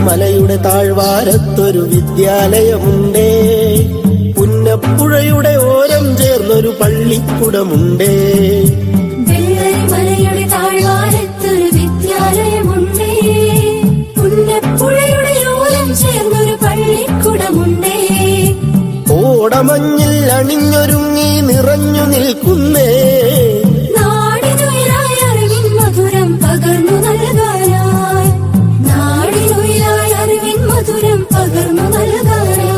മലയുടെ താഴ്വാരത്തൊരു വിദ്യാലയമുണ്ടേ, പുന്നപ്പുഴയുടെ ഓരം ചേർന്നൊരു പള്ളിക്കുടമുണ്ടേ. മലയുടെ താഴ്വാരത്തൊരു വിദ്യാലയമുണ്ടേ, പുന്നപ്പുഴയുടെ ഓരം ചേർന്നൊരു പള്ളിക്കുടമുണ്ടേ. ഓടമഞ്ഞിൽ അണിഞ്ഞൊരുങ്ങി നിറഞ്ഞു നിൽക്കുന്നേ, നാടിനുയിരായി അറിവിൻ മധുരം പകർന്നു നൽകാനായി, നാടിനുയിരായി അറിവിൻ മധുരം പകർന്നു നൽകാനായി.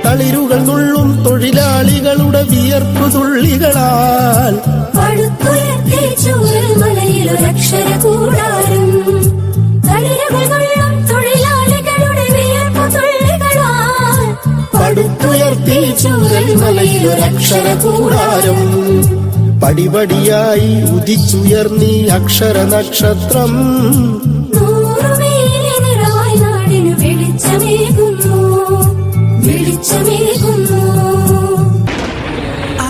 തളിരുകൾ നുള്ളും തൊഴിലാളികളുടെ വിയർപ്പു തുള്ളികളാൽ പടുത്തുയർത്തി ചൂരൽമലയിലൊരക്ഷര കൂടാരം, തളിരുകൾ നുള്ളും തൊഴിലാളികളുടെ വിയർപ്പു തുള്ളികളാൽ പടുത്തുയർത്തി ചൂരൽമലയിലൊരക്ഷര കൂടാരം. പടിപടിയായി ഉദിച്ചുയർന്നീ അക്ഷര നക്ഷത്രം, നൂറുമേനിറവായി നാടിനു വെളിച്ചമേകുന്നു, വെളിച്ചമേകുന്നു.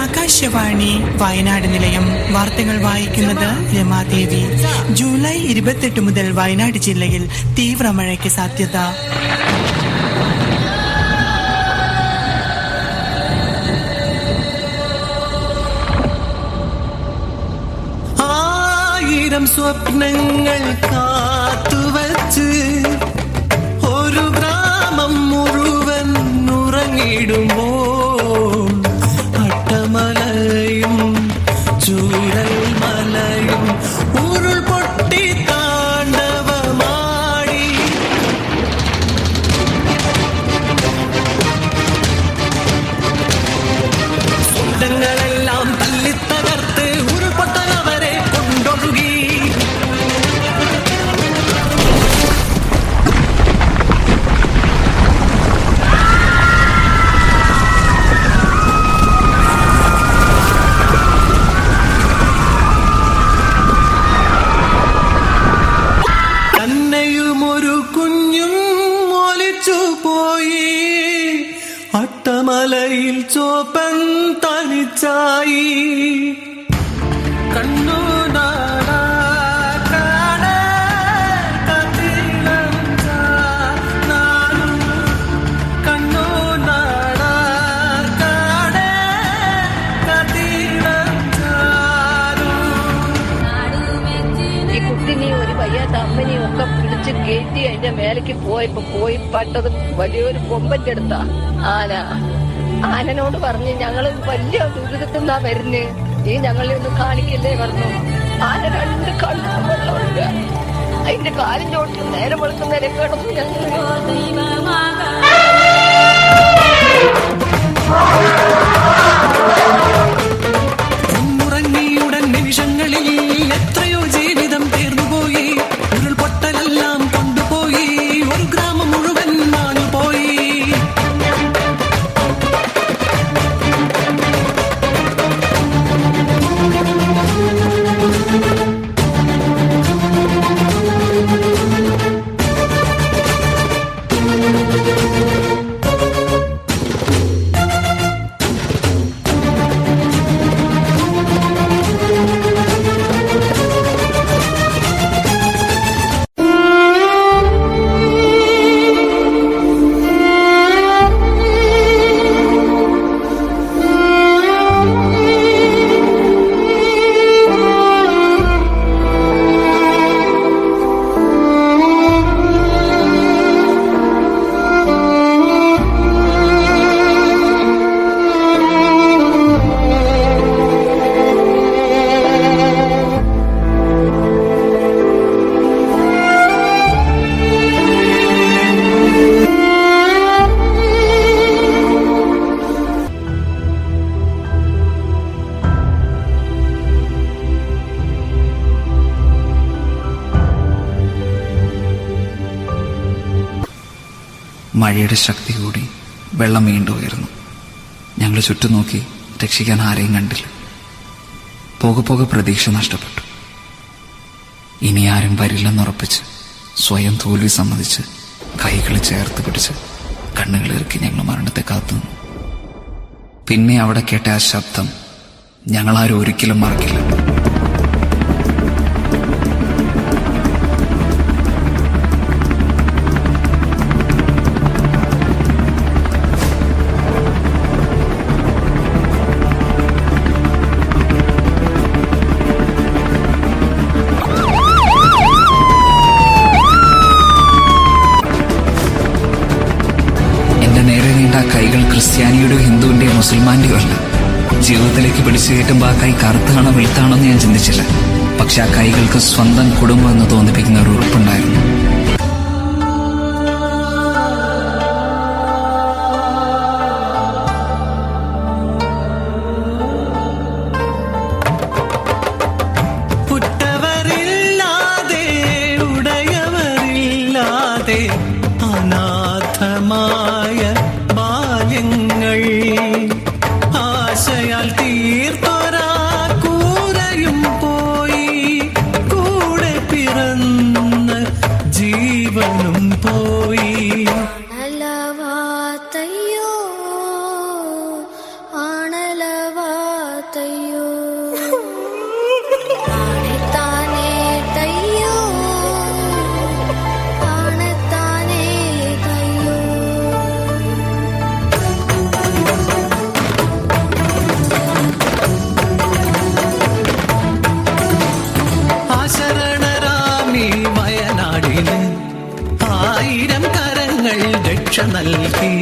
ആകാശവാണി വയനാട് നിലയം വാർത്തകൾ വായിക്കുന്നത് രമാദേവി. ജൂലൈ 28 മുതൽ വയനാട് ജില്ലയിൽ തീവ്ര മഴയ്ക്ക് സാധ്യത. ആയിരം സ്വപ്നങ്ങൾ കാത്തുവച്ച് ഒരു ഗ്രാമം മുഴുവൻ ഉറങ്ങിടുമോ, അട്ടമലയും ചൂരൽ മലയും ഉരുൾ പൊട്ടി താണ്ഡവമാടി. സ്വപ്നങ്ങളെല്ലാം തല്ലിത്തകർത്ത് ഉരുൾപൊട്ടലവരെ കൊണ്ടൊഴുകി. തന്നെയുമൊരു കുഞ്ഞും ഒലിച്ചു പോയി, അട്ടമലയിൽ ചോപ്പൻ തനിച്ചായി. കണ്ണു നാടാ കാടേ കതിരം ചാനാലും, കണ്ണു നാടാ കാടേ കതിരം ചാലും. ഈ കുട്ടിനെയും ഒരു വയ്യാത്ത അമ്മനെയും ഒക്കെ പിടിച്ച് കയറ്റി അതിന്റെ മേലേക്ക് പോയപ്പോ പോയി പട്ടത് വലിയൊരു കൊമ്പന്റെ അടുത്താ ആന. ആനനോട് പറഞ്ഞ് ഞങ്ങള് വലിയ ദുരിതത്തിന്നാ വരുന്നേ, ഈ ഞങ്ങളെ ഒന്ന് കാണിക്കല്ലേ പറഞ്ഞു. ആന 2 കണ്ണു വെള്ളമുണ്ട്, അതിന്റെ കാലിന്റെ ചോട്ടിൽ നേരം വെളുക്കുന്നവരെ കിടന്നു ഞങ്ങൾ. ഉറങ്ങിയുടൻ നിമിഷങ്ങളിൽ എത്രയോ ജീവിതം തീർന്നുപോയി, ഉരുൾപൊട്ടലെല്ലാം കൊണ്ടുപോയി, ഒരു ഗ്രാമം മുഴുവൻ മാഞ്ഞുപോയി. മഴയുടെ ശക്തി കൂടി വെള്ളം വീണ്ടും ഉയർന്നു. ഞങ്ങൾ ചുറ്റും നോക്കി രക്ഷിക്കാൻ ആരെയും കണ്ടില്ല. പോകെ പോകെ പ്രതീക്ഷ നഷ്ടപ്പെട്ടു. ഇനി ആരും വരില്ലെന്നുറപ്പിച്ച് സ്വയം തോൽവി സമ്മതിച്ച് കൈകൾ ചേർത്ത് പിടിച്ച് കണ്ണുകളിറക്കി ഞങ്ങൾ മരണത്തെ കാത്തുനിന്നു. പിന്നെ അവിടെ കേട്ട ആ ശബ്ദം ഞങ്ങളാരും ഒരിക്കലും മറക്കില്ല. നേരെ നീണ്ട ആ കൈകൾ ക്രിസ്ത്യാനിയുടെയോ ഹിന്ദുവിന്റെയോ മുസൽമാന്റെയോ അല്ല. ജീവിതത്തിലേക്ക് പിടിച്ചു കയറ്റുമ്പോൾ ആ കൈ കറുത്താണോ വെളുത്താണോ എന്ന് ഞാൻ ചിന്തിച്ചില്ല. പക്ഷെ ആ കൈകൾക്ക് സ്വന്തം കുടുംബം എന്ന് തോന്നിപ്പിക്കുന്ന ഒരു ഉറപ്പുണ്ടായിരുന്നു. അനാഥമായ ബാല്യങ്ങൾ ആശയാൽ തീർത്തൊരാ കൂരയും പോയി, കൂടെ പിറന്ന ജീവനും പോയി. ആണലവാതയ്യോ ആണലവാതയ്യോ ആണത്താനേ തയ്യോ ആണത്താനേ തയ്യോ. ആശരണരാമി വയനാടിന് 1000 കരങ്ങൾ രക്ഷ നൽകി.